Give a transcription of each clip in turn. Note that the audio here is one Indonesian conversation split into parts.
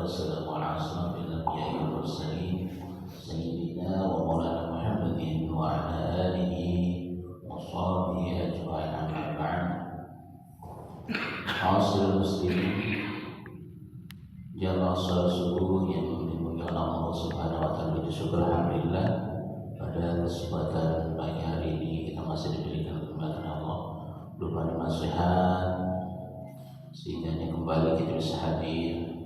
والسلام على أشرف الأنبياء والمرسلين سيدنا ومولانا محمد وعلى آله وصحبه أجمعين أما بعد. Hadirin muslimin, jamaah salat subuh yang dimuliakan Allah Subhanahu wa taala, bersyukur alhamdulillah pada kesempatan pagi hari ini kita masih diberikan kenikmatan Allah berupa nikmat sehat, sehingga kembali kita bisa hadir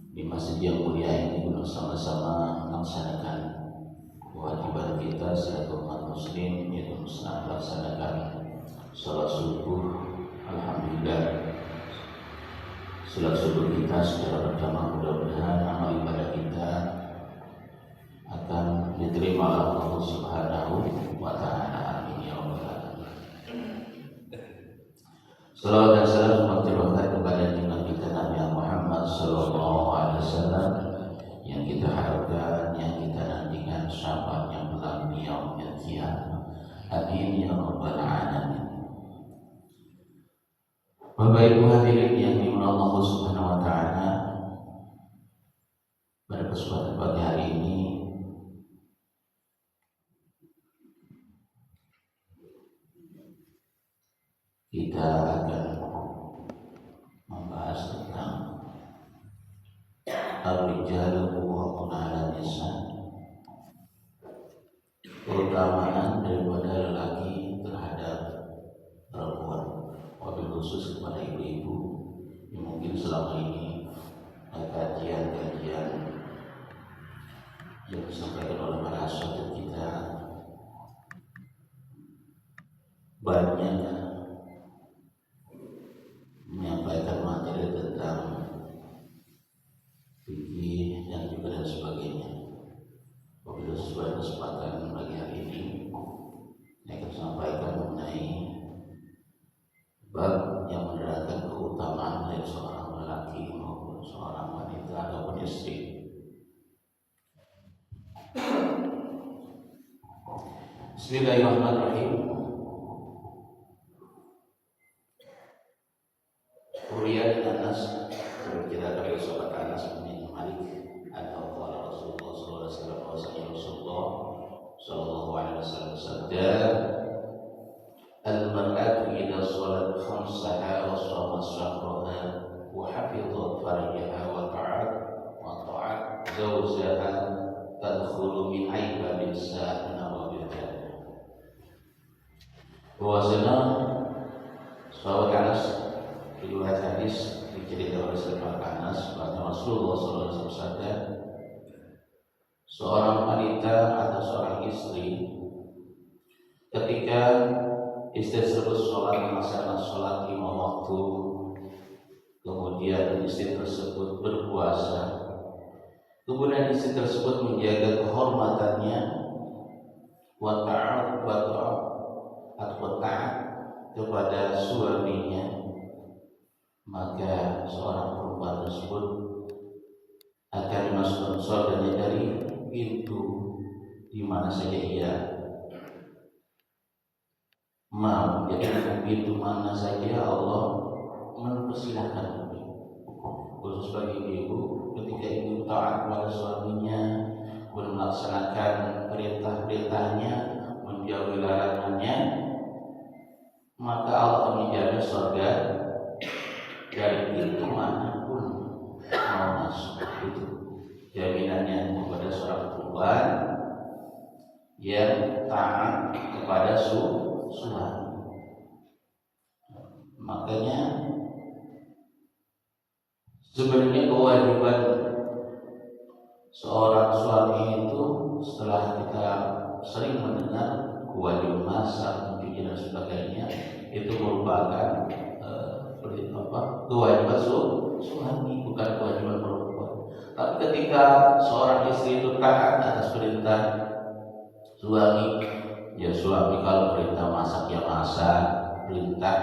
di masjid yang mulia ini untuk sama-sama melaksanakan kewajiban kita sebagai umat muslim, yaitu melaksanakan salat subuh. Alhamdulillah, salat subuh kita secara berjamaah, mudah-mudahan amal ibadah kita akan diterima oleh Allah Subhanahu wa taala. Amin ya rabbal alamin. Salawat dan salam tercurahkan kepada junjungan kita Nabi Muhammad sallallahu alaihi wasallam, yang kita harapkan, yang kita nantikan syafaatnya dalam yaumil qiyamah. Amin ya rabbal alamin. Bapak Ibu hadirin yang dimuliakan Allah Subhanahu wa taala, pada kesempatan pagi hari ini kita akan membahas tentang ar-rijalu qawwamuna 'alan nisa, keutamaan daripada lelaki terhadap perempuan, wabil khusus kepada ibu-ibu yang mungkin selama ini kajian-kajian yang disampaikan oleh para asatidz kita banyak menyampaikan materi tentang fikih dan juga dan sebagainya. Apabila sesuai kesempatan pagi hari ini, saya akan sampaikan mengenai bab yang menerangkan keutamaan dari seorang lelaki maupun seorang wanita ataupun istri. Bismillahirrahmanirrahim. Uriya bin Anas berkira dari sahabat Anas bin Malik atau qala Rasulullah sallallahu alaihi wasallam, Rasulullah sallallahu alaihi wasallam bersabda, al-mar'atu idza shalat khamsaha wa shamat shahraha wa hafizat farjaha wa ta'at zawjaha tadkhulu min aibabil sa'in awabil jannah. Bahwasanya sahabat Anas riwayat hadis diceritakan oleh sahabat Anas bahwa Rasulullah SAW bersabda, seorang wanita atau seorang istri ketika istri tersebut sholat, melaksanakan sholat 5 waktu, kemudian istri tersebut berpuasa, kemudian istri tersebut menjaga kehormatannya, wa ta'at atau taat kepada suaminya, maka seorang perempuan tersebut akan dimasukkan surga dari pintu di mana saja ia mau. Jadi pintu mana saja Allah mempersilahkan. Khusus bagi ibu, ketika ibu taat kepada suaminya, melaksanakan perintah-perintahnya, menjauhi larangannya, maka Allah akan menjamin surga dari pintu manapun mau masuk. Itu jaminannya kepada seorang perempuan yang taat kepada suami. Makanya sebenarnya kewajiban seorang suami itu, setelah kita sering mendengar kewajiban masak, mencuci dan sebagainya, itu merupakan kewajiban suami, bukan kewajiban perempuan. Tapi ketika seorang istri itu taat atas perintah suami, ya suami kalau perintah masak ya masak, perintah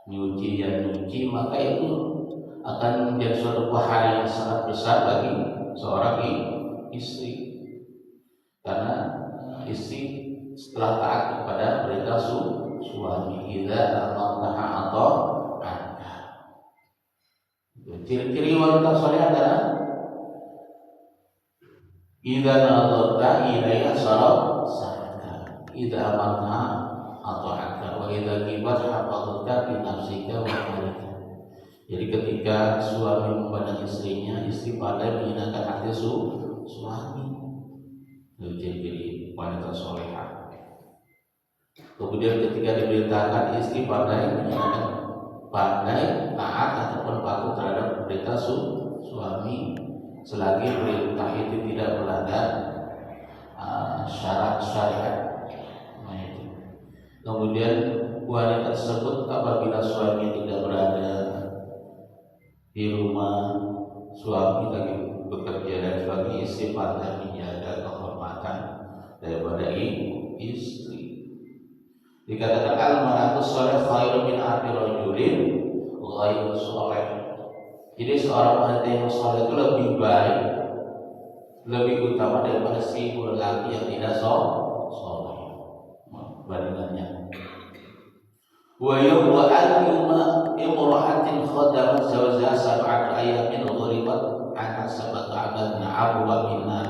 nyuci ya nyuci, maka itu akan menjadi suatu pahala yang sangat besar bagi seorang istri. Karena istri setelah taat kepada perintah suami, idza amartaha atau Ciri-ciri wanita soleh adalah idza nadarta ilaiha saraka, idza amarta ata'aka, wa idza kibat hafadhaka bi nafsika wa malika. Jadi ketika suami memandang istrinya, istri pandai menyenangkan hati suami. Itu ciri-ciri wanita solehah. Kemudian ketika diperintahkan, istri pandai menyenangkan, pandai taat ataupun patuh terhadap perintah suami selagi perintah itu tidak melanggar syarat syariat. Kemudian wanita tersebut apabila suami tidak berada di rumah, suami lagi bekerja dan sebagainya, istri pandai menjaga kehormatan daripada istri. Dikatakan al-mar'atu sholih khairun min alfi rajulin ghairu sholih. Jadi seorang wanita yang soleh itu lebih baik, lebih utama daripada 1000 lelaki yang tidak soleh. Bandingannya. Wa yawma ayyuma imra'atin khadamat zawjaha sab'ata ayyamin ghuribat anha sab'ata abadna abwa minna.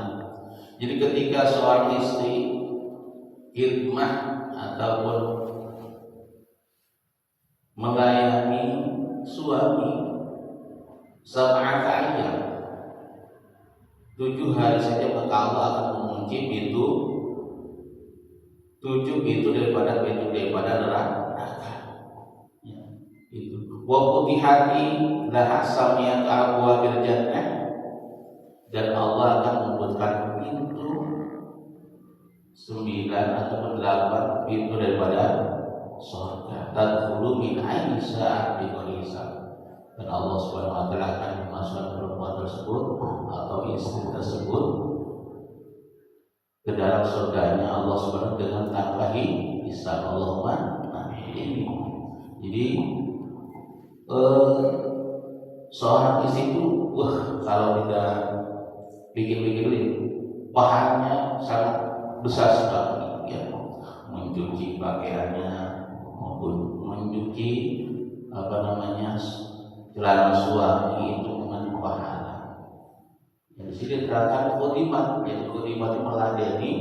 Jadi ketika seorang istri khidmah ataupun melayani suami sab'ata ayyam, 7 hari saja, maka Allah akan mengunci pintu 7 pintu daripada neraka. Wa futihati laha samiyat abwabil jannah, dan Allah akan membuatkan pintu 9 ataupun 8 pintu daripada surga. Tadkhulu min ayyi sa'at bi hisab, dan Allah Subhanahu wa taala akan memasukkan perempuan tersebut atau istri tersebut ke dalam surganya Allah Subhanahu dengan tanpa hisab. Allahumma amin. Jadi seorang istri itu kalau kita pikir-pikir pahalanya sangat besar sekali, ya. Mencuci pakaiannya maupun mencuci celana suami itu mengandung pahala. Di sini diterangkan khutimat, yaitu khutimat itu meladeni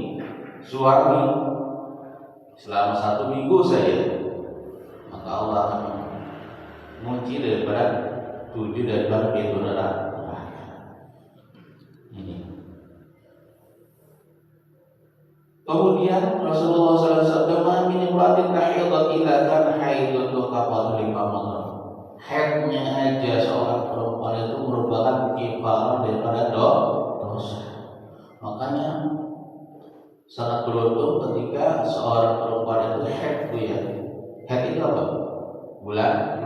suami selama 1 minggu saja, maka Allah akan mengunci daripada 7 daripada pintu neraka. Ini. Kemudian Rasulullah SAW min imra'atin tahidhat illa kan haidatu kafaratul liman. Haidnya aja seorang perempuan itu merupakan kifarah daripada dosa. Makanya sangat beruntung ketika seorang perempuan itu haid, ya. Haid itu apa? Bulan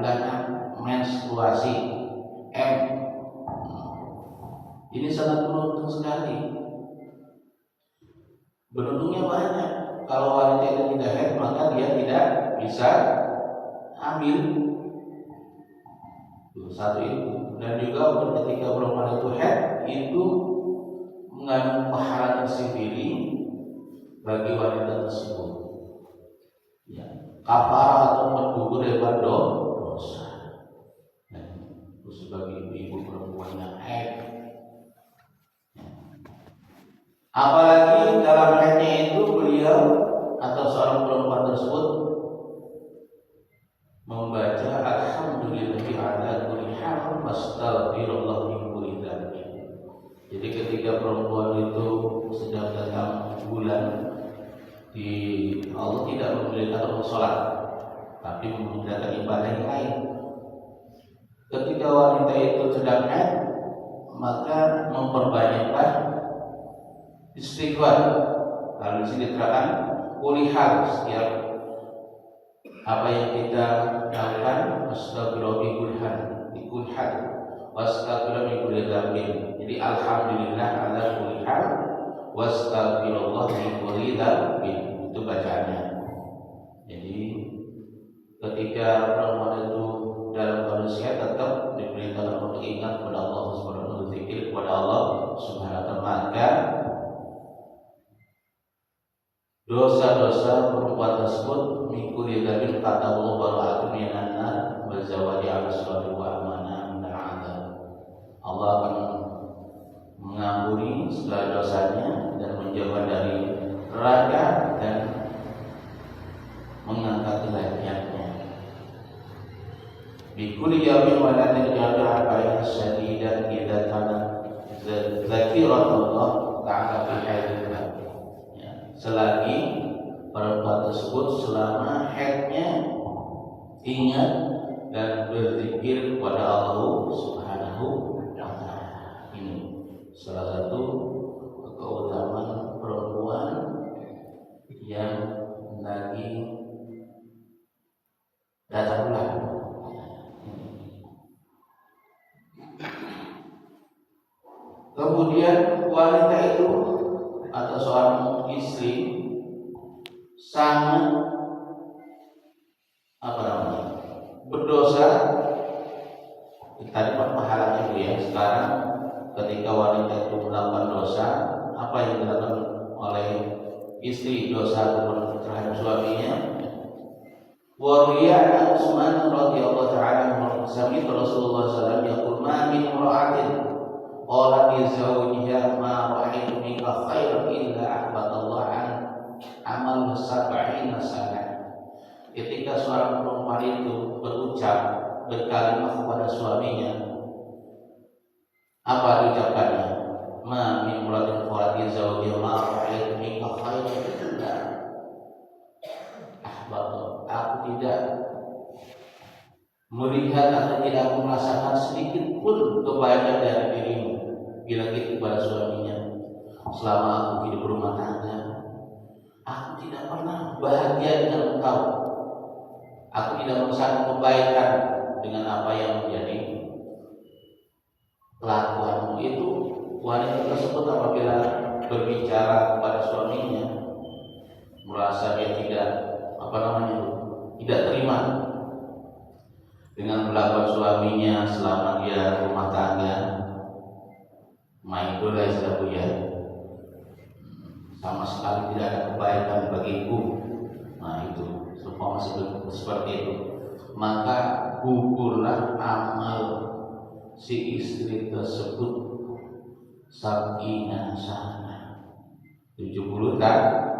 menstruasi, M. Ini sangat beruntung sekali. Beruntungnya banyak. Kalau wanita itu tidak haid, maka dia tidak bisa hamil. Satu itu. Dan juga ketika perempuan itu haid, itu mengandung pahala tersendiri bagi wanita tersebut, ya, kafarah atau mengukur daripada dosa. Itu sebagai ibu perempuan yang haid. Apalagi dalam haidnya itu beliau atau seorang perempuan tersebut membaca alhamdulillahi ala kulli hal wastaghfirullah min kulli dzambin. Jadi ketika perempuan itu sedang datang bulan, Allah tidak memerintahkan untuk sholat, tapi memerintahkan ibadah yang lain. Ketika wanita itu sedang haid, maka memperbanyaklah istighfar. Lalu di sini diterangkan kulihal, setiap apa yang kita lakukan, astagfirullah bikulhal wastagfirullah bikulli dzambin. Jadi alhamdulillah ala kulli hal wastagfirullah bikulli dzambin, itu bacaannya. Jadi ketika perempuan itu dalam kondisi tetap diperintahkan untuk ingat kepada Allah Subhanahu wa taala, zikir kepada Allah Subhanahu wa taala, maka dosa-dosa perempuan tersebut mikuli dzambin kata Allah bara'atun minan nar wa zawadi ala salati wa amana min al-'adzab. kulli yawmin wa latin jami'a baina syadidan idza kana zakiratullah ta'ala fi haidillah. Selagi perempuan tersebut selama haidnya ingat dan berzikir kepada Allah Subhanahu wa Ta'ala. Ini salah satu keutamaan perempuan yang lagi datang bulan. Kemudian wanita itu atau seorang istri sangat berdosa. Tadi pahalanya itu ya. Sekarang ketika wanita itu melakukan dosa, apa yang dilakukan oleh istri dosa terhadap suaminya? Wariya Utsman radhiyallahu ta'ala sami Rasulullah sallallahu alaihi wasallam yaqul ma min imra'atin qalat li zawjiha ma ra'aytu minka khairan illa ahbatallahu an amal 70 sanah. Ketika seorang perempuan itu berucap berkalimat kepada suaminya, apa diucapkannya? Ma min imra'atin qalat li zawjiha ma ra'aytu minka khairan illa ahbatallahu. Aku tidak melihat atau tidak merasakan sedikit pun kebaikan dari dirimu. Bilang gitu kepada suaminya, selama aku hidup berumah tangga, aku tidak pernah bahagia dengan engkau. Aku tidak merasakan kebaikan dengan apa yang menjadi kelakuanmu. Itu wanita tersebut apabila berbicara kepada suaminya merasa dia tidak tidak terima dengan perlakuan suaminya selama dia rumah tangga, main dola istilah ya, sama sekali tidak ada kebaikan bagiku. Nah itu semua masih seperti itu. Maka gugurlah amal si istri tersebut 70 sana 70 tahun.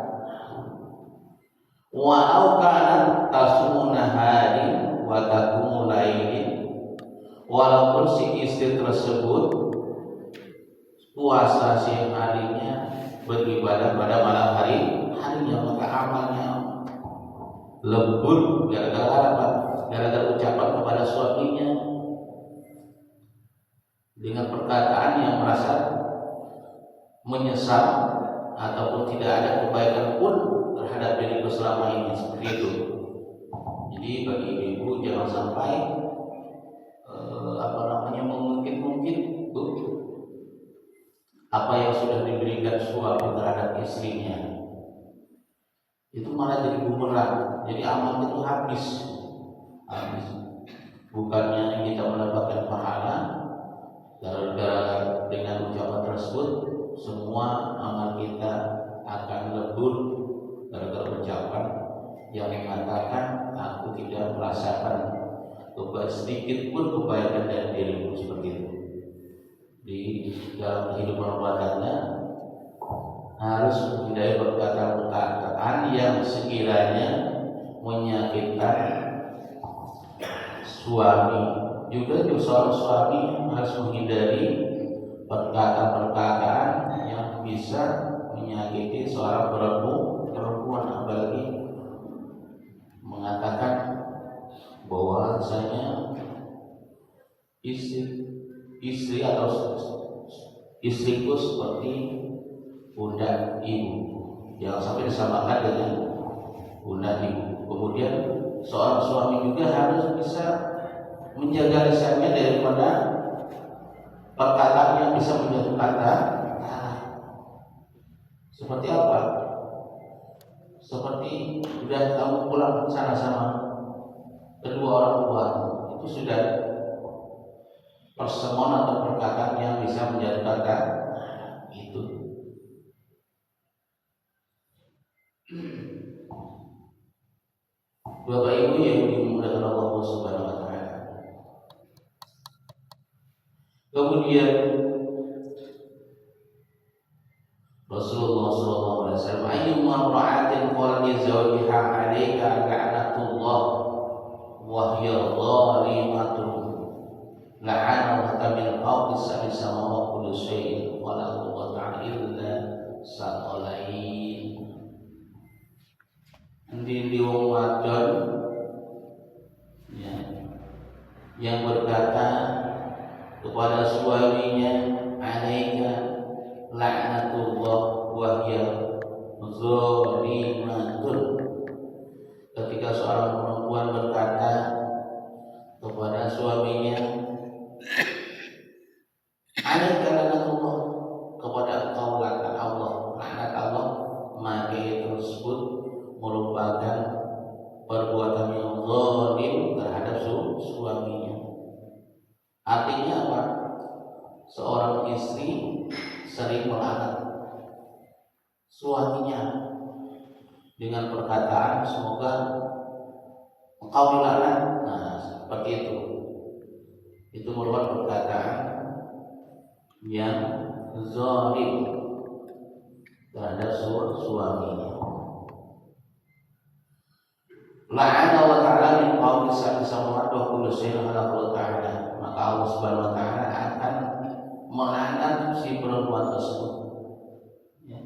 Wa aukanat tasumuna hari wa taqumu lailin. Walaupun si istri tersebut puasa siang harinya, beribadah pada malam harinya, maka amalnya lebur gara-gara apa? Gara-gara ucapan kepada suaminya dengan perkataan yang merasa menyesal ataupun tidak ada kebaikan pun terhadap diriku selama ini, seperti itu. Jadi bagi ibu jangan sampai mungkin apa yang sudah diberikan suami terhadap istrinya itu malah jadi bumerang, jadi amal itu habis. Bukannya kita mendapatkan pahala gara-gara dengan ucapan tersebut, semua amal kita akan lebur gara-gara ucapan yang mengatakan aku tidak merasakan sedikit pun kebaikan dari dirimu, seperti itu. Di dalam kehidupan rumah tangga harus menghindari perkataan yang sekiranya menyakitkan suami. Juga seorang suami harus menghindari perkataan yang bisa menyakiti seorang perempuan, apalagi mengatakan bahwa saya istri atau istriku seperti bunda ibu. Jangan sampai disamakan dengan bunda ibu. Kemudian seorang suami juga harus bisa menjaga lisannya daripada perkataan yang bisa menjatuhkan kata. Seperti apa? Seperti sudah kamu pulang sana sama kedua orang tua, itu sudah persemuan atau perkataan yang bisa menjatuhkan kata itu. Bapak Ibu yang dimuliakan Allah Subhanahu wa taala. Kemudian Rasulullah sallallahu alaihi wasallam, "Ayyuma imra'atin qalat li zawjiha 'alaika la'natullah wahya dhalimatun la'ana min fawqi sab'i samawati kullu syai'in wa la quwwata illa saqalain. Endi wong wadon ya, yang berkata kepada suaminya, alaika la'natullah wahya zalimatun. Ketika seorang perempuan berkata kepada suaminya, alaika la'natullah, kepada engkau laknat Allah, laknat Allah, maka tersebut merupakan perbuatan yang zalim terhadap suaminya. Artinya apa? Seorang istri sering melaknat suaminya dengan perkataan, semoga engkau dilaknat. Nah, seperti itu. Itu merupakan perkataan yang zalim terhadap suaminya. La'ana Allah Ta'ala min qawli sab'i samawati wa kullu syai'in khalaqahu ta'ala. Maka Allah Subhanahu wa Ta'ala akan melaknat si perempuan tersebut, ya.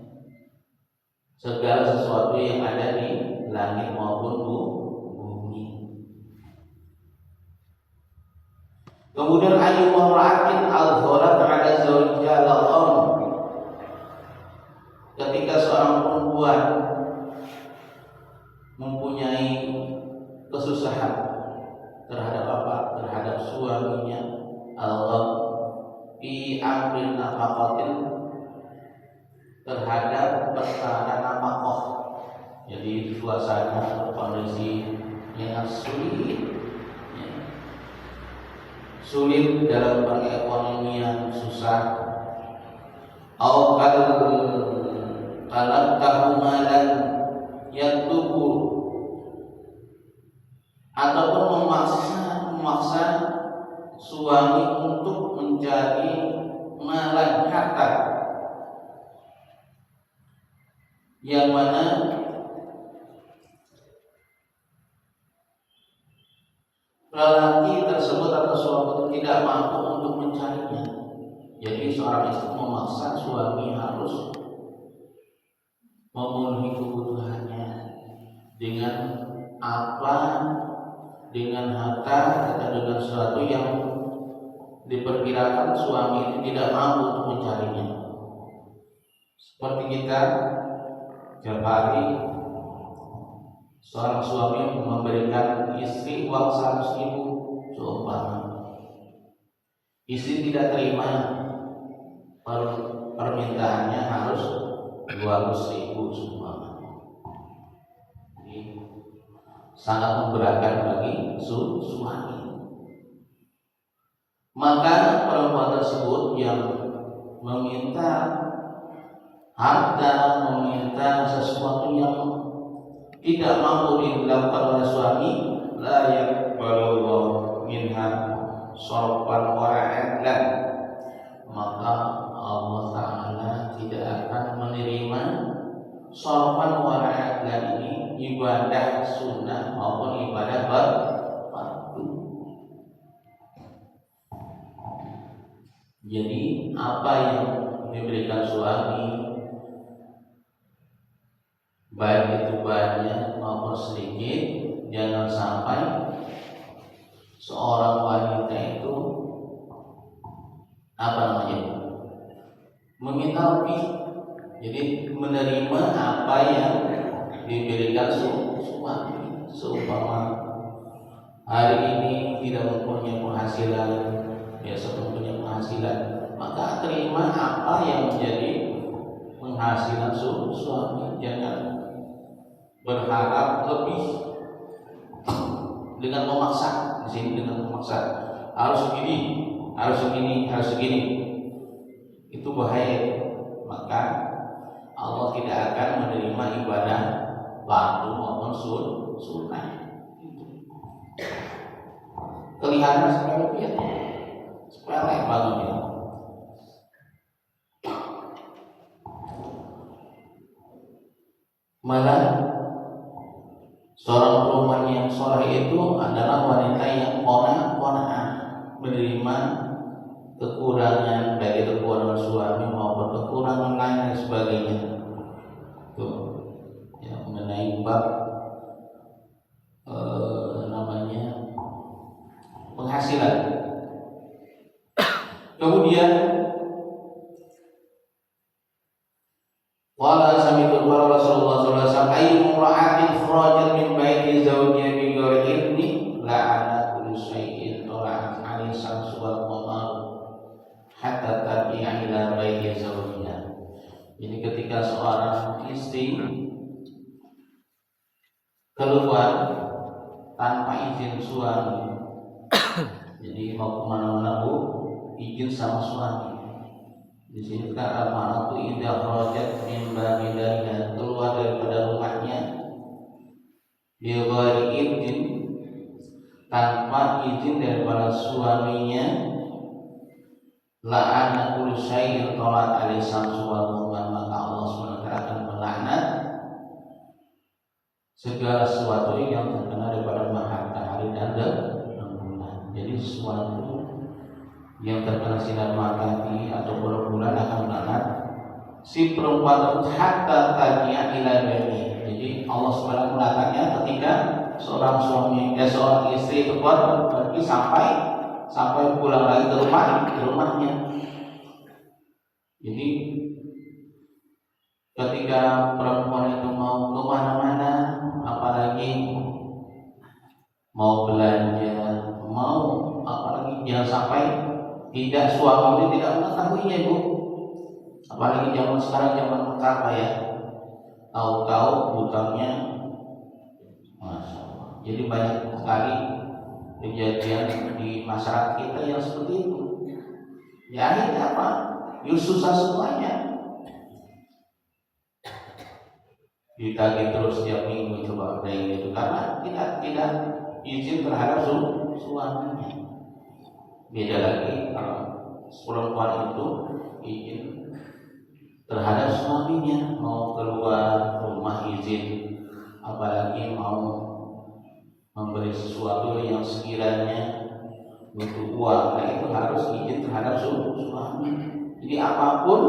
Segala sesuatu yang ada di langit maupun bumi. Kemudian ayu mar'atin al-ghalat 'ala zawjiha al-gham. Ketika seorang perempuan mempunyai kesusahan terhadap apa? Terhadap suaminya, al-gham fi amrin nafaqatin, terhadap perkara nafkah. Jadi suasana kondisi yang sulit, ya. Sulit dalam perekonomian, susah. Au kalau kahumalan yang tubuh, ataupun memaksa suami untuk mencari malan, harta, yang mana lelaki tersebut atau suami itu tidak mampu untuk mencarinya. Jadi seorang istri memaksa suami harus memenuhi kebutuhannya dengan apa? Dengan harta atau dengan sesuatu yang diperkirakan suami itu tidak mampu untuk mencarinya. Seperti kita tiap hari seorang suami memberikan istri uang 100.000 seumpama, istri tidak terima, permintaannya harus 200.000 seumpama. Jadi sangat memberatkan bagi suami. Maka perempuan tersebut yang meminta harta, meminta sesuatu yang tidak mampu dilakukan oleh suami, la yaqbalullahu minha sarfan wa adlan, maka Allah Ta'ala tidak akan menerima sarfan wa adlan ini, ibadah sunnah maupun ibadah fardu. Jadi apa yang diberikan suami, baik itu banyak maupun sedikit, jangan sampai seorang wanita itu meminta lebih. Jadi menerima apa yang diberikan suami. Seumpama hari ini tidak mempunyai penghasilan, besok mempunyai penghasilan, maka terima apa yang menjadi penghasilan suami. Jangan berharap lebih dengan memaksa. Di sini dengan memaksa harus begini, harus begini, harus begini, itu bahaya. Maka Allah tidak akan menerima ibadah fardu maupun sunnah. Kelihatan sepele, sepele banget ya. Malah seorang perempuan yang soleh itu adalah wanita yang qanaah, menerima kekurangan, baik itu kekurangan suami maupun kekurangan lain dan sebagainya. Tuh, ya, mengenai bab namanya penghasilan. Kemudian wala sami'tu Rasulullah sallallahu alaihi wasallam ayyu imra'atin kharajat min baiti zawjiha bi ghairi idni la'ana kullu shay'in tala'at 'alaihi syamsu wal qamar hatta tabi'a ila baiti zawjiha. Jadi ketika seorang istri keluar tanpa izin suami, jadi mau kemana-mana izin sama suami. Di sini kan al-mar'atu idza kharajat min babiha, keluar daripada rumahnya bi ghairi izin, tanpa izin daripada suaminya, la'ana kullu syai'in talat alaihi syamsu wal qamar, maka Allah SWT akan melaknat segala sesuatu yang terkena daripada matahari dan bulan. Jadi sesuatu yang terkena sinar matahari atau bulan akan melaknat si perempuan tersebut hatta taji'a ila baiti. Jadi Allah SWT melaknatnya ketika seorang istri itu pergi sampai pulang lagi ke rumahnya. Jadi ketika perempuan itu mau kemana-mana, apalagi mau belanja, mau apalagi jangan sampai tidak, suami itu tidak mengetahuinya, Bu. Apalagi zaman sekarang, zaman Mekah ya, tahu-tahu hutangnya, Masya Allah. Jadi banyak sekali kejadian di masyarakat kita yang seperti itu. Ya akhirnya apa? Susah semuanya. Ditagih terus setiap minggu, coba kayak gitu, karena kita tidak izin terhadap suaminya. Beda lagi kalau perempuan itu izin terhadap suaminya, mau keluar rumah izin, apalagi mau membeli sesuatu yang sekiranya butuh uang, nah itu harus izin terhadap suami. Jadi apapun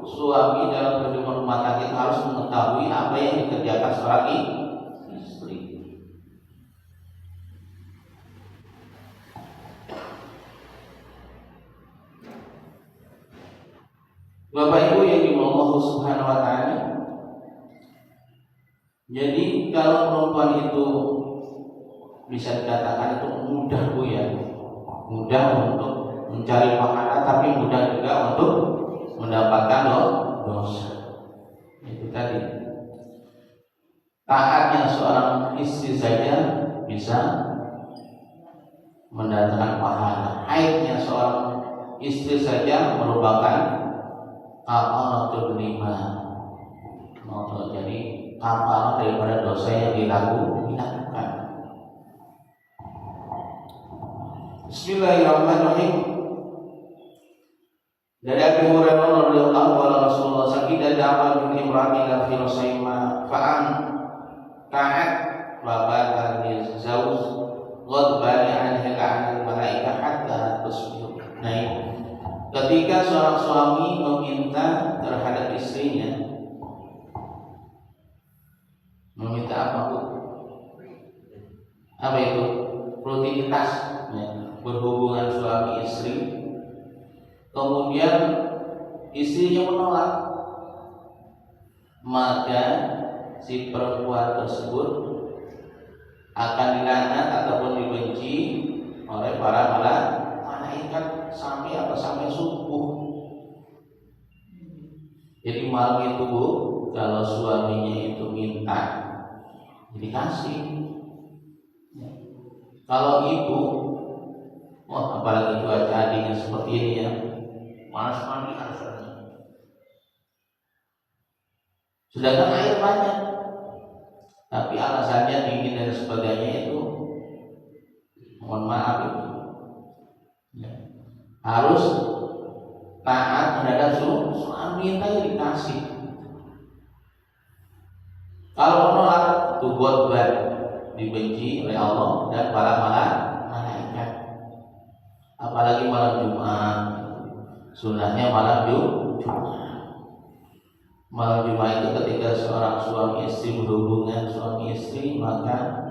suami dalam kehidupan rumah tangga itu harus mengetahui apa yang dikerjakan seorang istri. Bapak Ibu yang dimaulah Allah Subhanahu wa taala. Jadi kalau perempuan itu bisa dikatakan itu mudah, Bu ya. Mudah untuk mencari pahala, tapi mudah juga untuk mendapatkan dosa. Itu tadi. Taatnya seorang istri saja bisa mendatangkan pahala. Haidnya seorang istri saja merupakan kafaratul liman. Jadi kafarat daripada dosa yang dilakukan. Bismillahirrahmanirrahim. Dari Abu Hurairah radhiyallahu anhu Rasulullah sallallahu alaihi wasallam dari imratin fi rasaima fa'an ka'at wa ba'da zawj ghadbani anha ka'an malaika hatta tusbih. Nah, ketika seorang suami meminta terhadap istrinya, meminta apa, Bu? Apa itu? Rutinitas ya, berhubungan suami istri. Kemudian istrinya menolak, maka si perempuan tersebut akan dilaknat ataupun dibenci oleh para malaikat sampai subuh. Jadi malam itu, Bu, kalau suaminya itu minta dikasih. Kalau ibu, apalagi cuaca dingin seperti ini ya, panas mandi rasanya. Sedangkan air banyak, tapi alasannya dingin dan sebagainya itu, mohon maaf itu, ya, harus taat terhadap suami, minta dikasih. Kalau menolak itu buat dibenci oleh Allah dan para malaikat. Apalagi malam Jumat, sunnahnya malam Jumat. Malam Jumat itu ketika seorang suami istri berhubungan suami istri, maka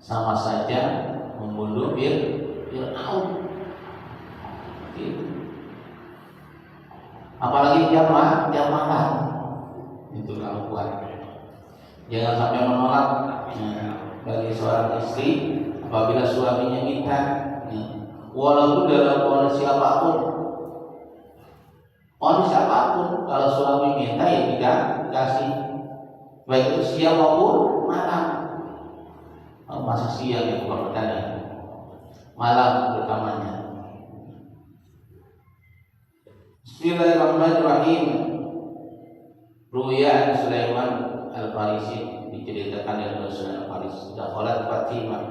sama saja membunuh Fir'aun. Gitu. Apalagi jam malam itu kalau kuat. Jangan sampai menolak bagi seorang istri apabila suaminya minta, walaupun dalam kondisi apapun. Kondisi apapun, kalau suami minta ya tidak kasih, baik itu siang maupun malam. Masa siang itu berkata malam utamanya. Bismillahirrahmanirrahim. Ruya Sulaiman Al-Farisi, diceritakan dari Sulaiman Al-Farisi, dakhalat Fatimah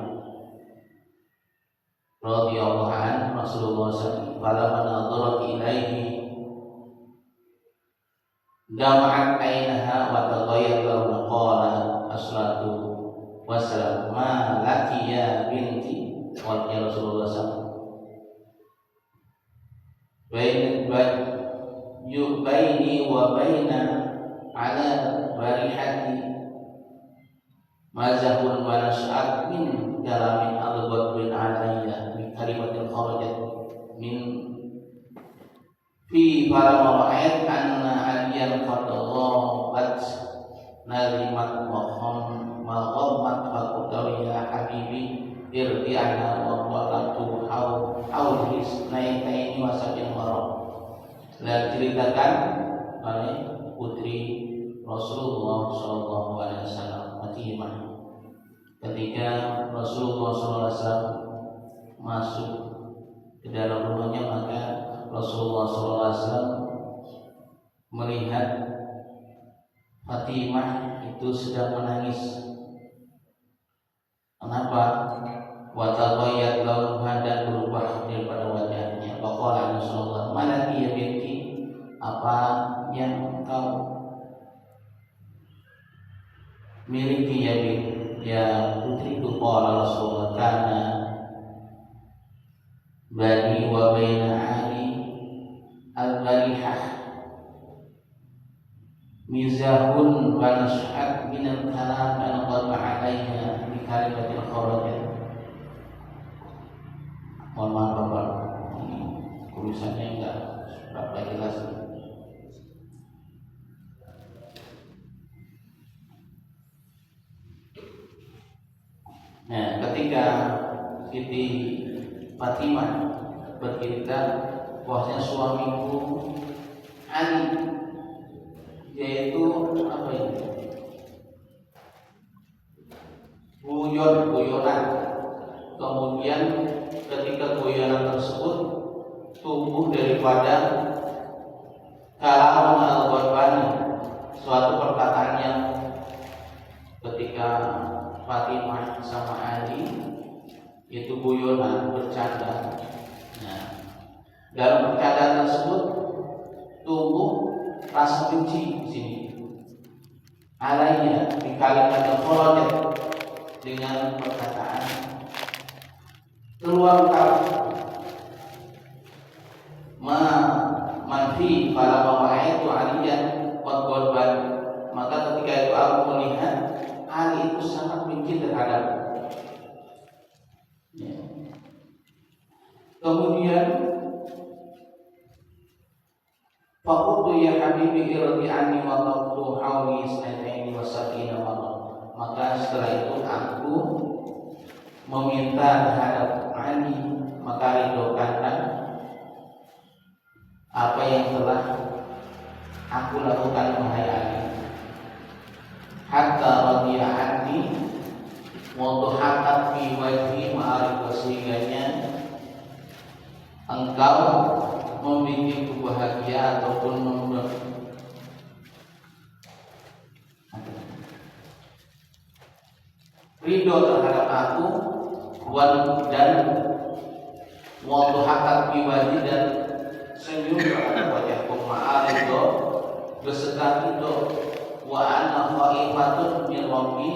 radhiyallahu anha Rasulullah sallallahu alaihi wasallam, falamma nadharat ilaihi dam'at ainaha wa taghayyara lahu, qala asratu wassalam, ma laki ya binti, wa ya Rasulullah sallallahu alaihi wasallam, baini wa baina ala barihati mazahun wa nas'at min kalamin al-ghad bin alayya bi kalimatin kharajat min fi falamma ra'ayat anna aliyan qad ghabat nalimat wa ghammat faqul ya habibi irdi'ana wa qalatu hawlis naitaini wa sab'in marah. Dan ceritakan oleh putri Rasulullah sallallahu alaihi wasallam Fatimah, ketika Rasulullah sallallahu alaihi wasallam masuk ke dalam rumahnya, maka Rasulullah sallallahu alaihi wasallam melihat Fatimah itu sedang menangis. Kenapa? Wa taghayyat launuha, dan berubah daripada wajahnya. Faqala Rasulullah, mana dia binti, apa yang engkau miliki ya putriku? Qala Rasulullah, kana bani wa baina ali al-barihah mizahun wa nas'at min al-kalam an qad alaiha bi kalimatil kharajat. Mohon maaf Bapak, ini tulisannya enggak berapa jelas. Nah, ketika Siti Fatimah bercerita bahwasanya suamiku Ali, yaitu apa ini? Guyonan. Kemudian ketika guyonan tersebut tumbuh daripada kalamun al-ghadbani, suatu perkataan yang ketika Fatimah sama Ali itu guyonan, bercanda. Nah, dalam bercanda tersebut tumbuh rasa benci di sini. Alainya di kalimat yang kharajat, dengan perkataan keluar kata manfi pada bawah itu aliyan qadban. Maka ketika itu aku melihat Ali itu sangat benci terhadap. Ya. Kemudian faqultu ya habibi irdi anni wa taqtu hawli isnataini wa sab'ina marrah. Maka setelah itu aku meminta terhadap Ali, maka ridhokanlah apa yang telah aku lakukan wahai Ali. Hatta radiya anni wa tuhaqqat fi wajhi ma'arif, sehingganya engkau membuatku bahagia ataupun ridho terhadap aku, dan waktu hakat biwajib, dan senyum terhadap wajahku, ma'aridho beserta ridho, wa anna khaifatun min rabbi,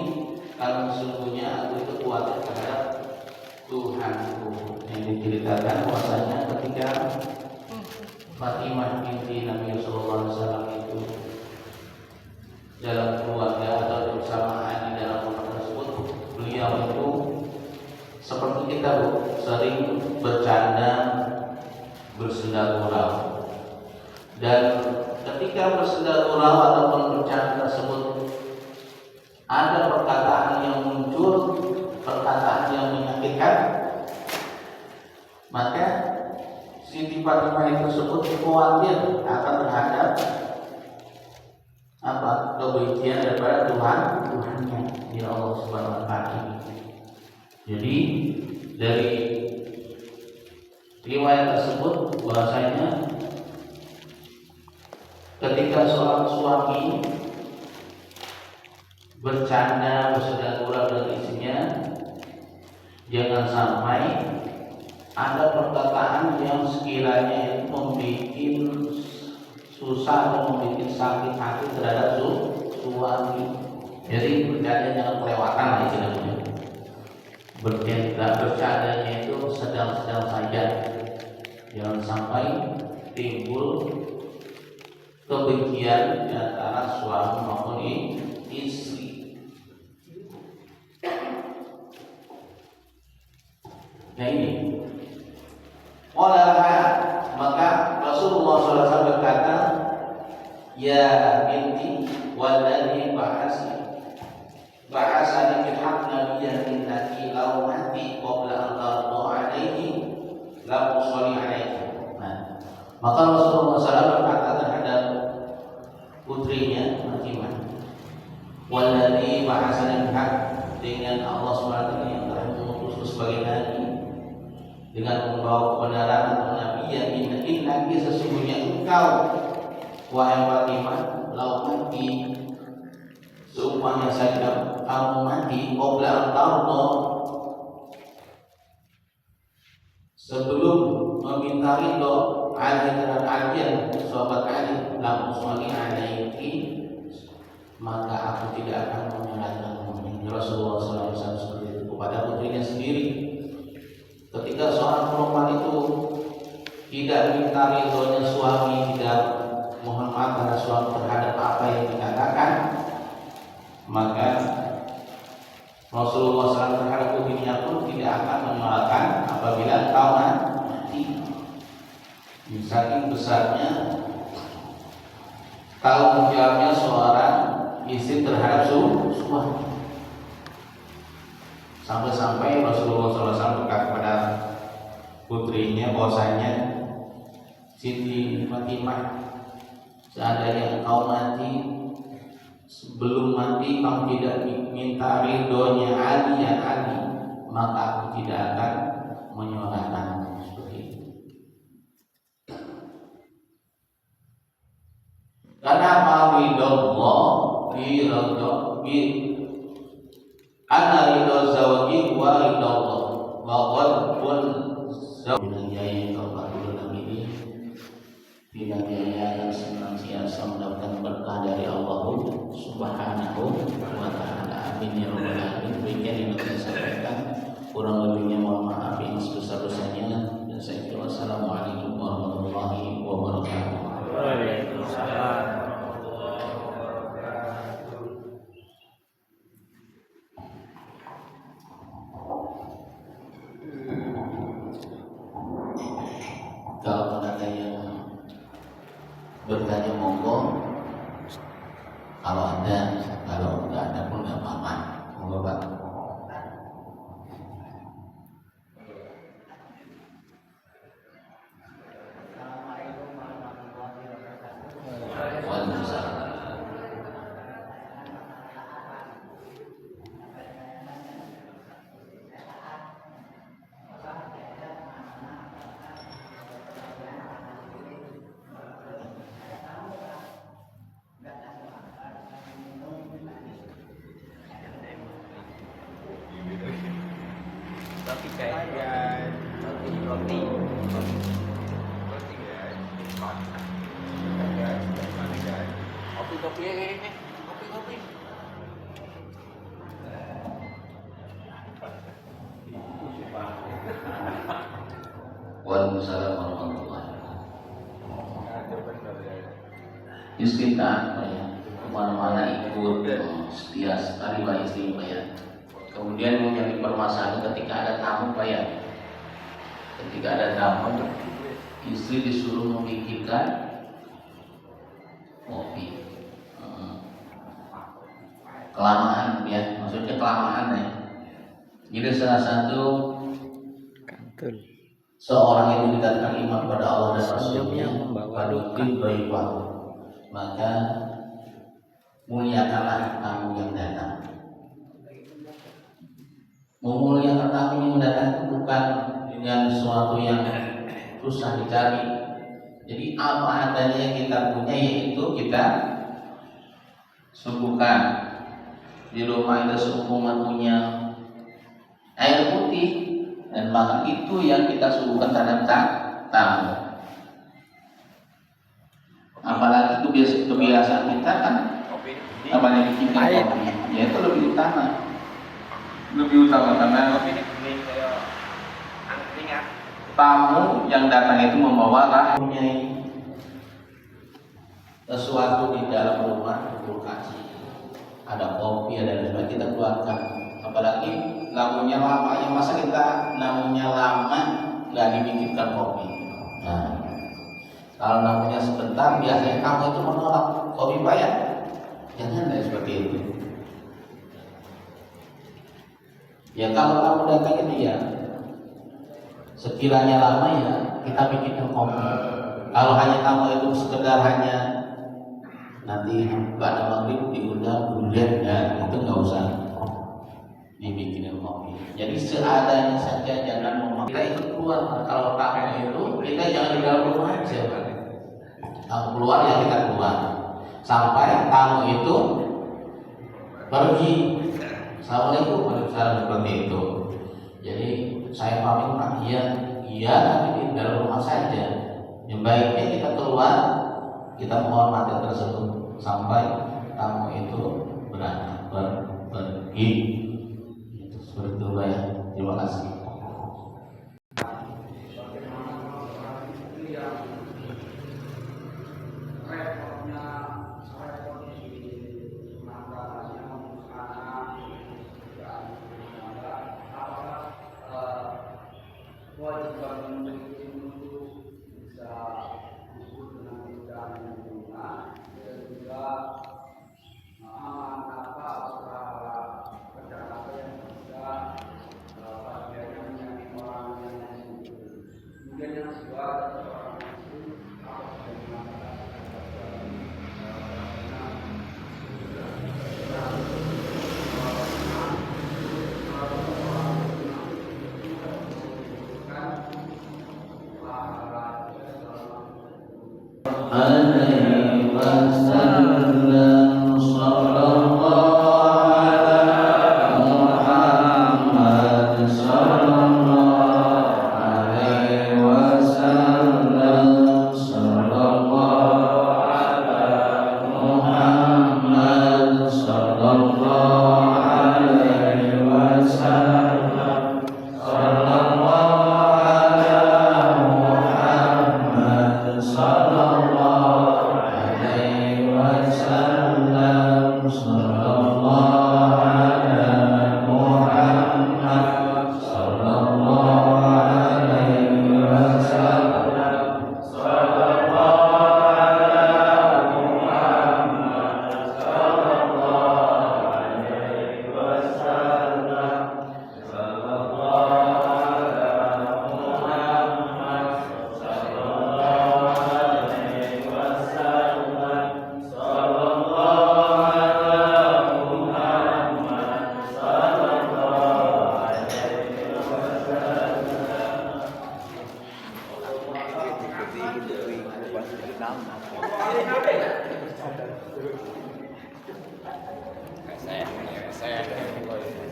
kalau sesungguhnya aku itu khawatir terhadap Tuhanku. Yang diceritakan bahwasanya ketika Fatimah binti Nabi Sallallahu Alaihi Wasallam itu dalam keluarga atau bersamaan di dalam rumah tersebut, beliau itu seperti kita sering bercanda, bersenda gurau, dan ketika bersenda gurau ataupun bercanda tersebut ada perkataan yang muncul, perkataan yang menyakitkan, maka Siti Fatimah tersebut khawatir akan terhadap kebencian daripada Tuhannya, ya Allah Subhanahu wa Ta'ala. Jadi dari riwayat tersebut bahwasanya ketika seorang suami bercanda, bersenda gurau dengan istrinya, jangan sampai ada perkataan yang sekiranya membuat susah atau membuat sakit hati terhadap suami. Jadi bercanda jangan kelewatan lah istilahnya. Bercandanya itu sedang-sedang saja, jangan sampai timbul kebencian di antara suami maupun istri. Nah ini, maka Rasulullah SAW berkata, ya binti waladhi bahasani fil haq nabiyyan innaki law mati qabla an tardu alaihi la usalli alaihi. Nah, maka Rasulullah SAW berkata terhadap putrinya Fatimah, waladhi bahasani fil haq, dengan Allah SWT yang telah mengutusku sebagai nabi dengan membawa kebenaran atau nabi, yang innaki sesungguhnya engkau wahai Fatimah lau mati, seumpamanya saja kamu mati, qabla an tarda, sebelum meminta ridho Ali terhadap Ali, sahabat Ali, lam uswani alaiki, maka aku tidak akan menyolatkanmu. Rasulullah SAW seperti itu kepada putrinya sendiri. Ketika seorang perempuan itu tidak minta ridhonya suami, tidak mohon maaf pada suami terhadap apa yang dikatakan, maka Rasulullah SAW terhadap putrinya pun tidak akan menyolatkan apabila kau mati. Saking besarnya tanggung jawabnya seorang istri terhadap suami. Sampai-sampai Rasulullah SAW berkata kepada putrinya bahwasanya, Siti Fatimah, seandainya engkau mati, sebelum mati kamu tidak minta ridhonya Ali, maka aku tidak akan menyolatkanmu. Seperti itu. Karena ridho ana ridho zawji wa ridho Allah wa qadbun zawjiyya kafatul nabi, bila dia yang senantiasa mendapatkan berkah dari Allah Subhanahu wa Ta'ala. Amin ya rabbal alamin. Demikian yang kita sampaikan, kurang lebihnya mohon maaf yang sebesar-besarnya, dan saya kira wassalamualaikum warahmatullahi wabarakatuh. Waalaikumsalam. Kalau ada yang bertanya monggo, kalau ada, kalau enggak ada pun enggak apa-apa. Monggo Pak. Roti guys, roti guys, kopi istiqomah Pak ya, kemana-mana ikut, setia sekali Pak istri Pak ya. Kemudian yang menjadi permasalahan ketika ada tamu Pak ya, ketika ada tamu istri disuruh memikirkan kopi. Kelamaan ya, maksudnya kelamaan ya. Jadi salah satu seorang itu dikatakan iman pada Allah dan Rasulnya pada baik-baik, maka muliakanlah tamu yang datang. Memuliakan tamu yang datang itu bukan dengan sesuatu yang susah dicari. Jadi apa adanya yang kita punya yaitu kita suguhkan. Di rumah itu seumpama punya air putih, dan maka itu yang kita suguhkan terhadap tamu. Apalagi kebiasaan kita kan apa yang bikin kopi, ya itu lebih utama karena tamu yang datang itu membawa punya sesuatu di dalam rumah, kulkas, ada kopi, ada sebagainya, kita keluarkan. Apalagi lamunya lama, yang masa kita namunya lama nggak dibikinkan kopi. Nah, kalau namunya sebentar, biasanya kamu itu menolak kopi Pak ya. Jangan ada seperti itu. Ya kalau kamu datang itu ya sekiranya lama ya kita bikinkan kopi. Kalau hanya kamu itu sekedar hanya nanti pada maghrib diundang kemudian ya itu nggak usah dibikinin kopi. Jadi seadanya saja, jangan memaksa. Kita itu keluar. Kalau tamu itu kita jangan di dalam rumah aja. Tamu keluar ya kita keluar sampai tamu itu pergi. Assalamualaikum, waalaikumsalam, seperti itu. Jadi saya pamit Pak, iya tapi di dalam rumah saja. Yang baiknya kita keluar, kita menghormati tersebut sampai tamu itu berangkat pergi. Itu seperti itu Pak ya. Terima kasih.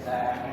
Saya